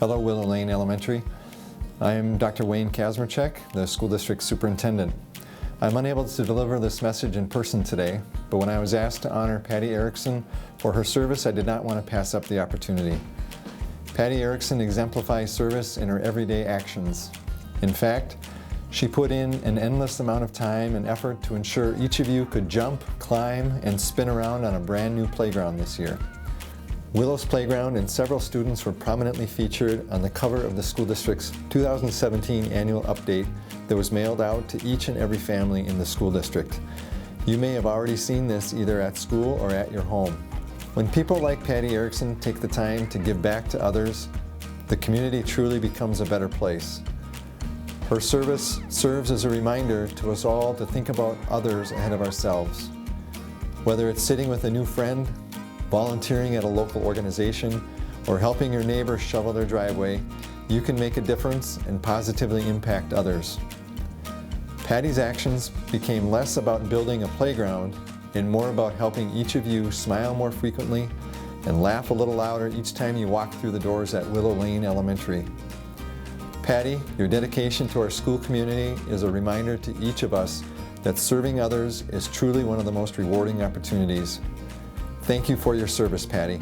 Hello, Willow Lane Elementary. I am Dr. Wayne Kazmerchek, the school district superintendent. I'm unable to deliver this message in person today, but when I was asked to honor Patty Erickson for her service, I did not want to pass up the opportunity. Patty Erickson exemplifies service in her everyday actions. In fact, she put in an endless amount of time and effort to ensure each of you could jump, climb, and spin around on a brand new playground this year. Willows Playground and several students were prominently featured on the cover of the school district's 2017 annual update that was mailed out to each and every family in the school district. You may have already seen this either at school or at your home. When people like Patty Erickson take the time to give back to others, the community truly becomes a better place. Her service serves as a reminder to us all to think about others ahead of ourselves. Whether it's sitting with a new friend, volunteering at a local organization, or helping your neighbor shovel their driveway, you can make a difference and positively impact others. Patty's actions became less about building a playground and more about helping each of you smile more frequently and laugh a little louder each time you walk through the doors at Willow Lane Elementary. Patty, your dedication to our school community is a reminder to each of us that serving others is truly one of the most rewarding opportunities. Thank you for your service, Patty.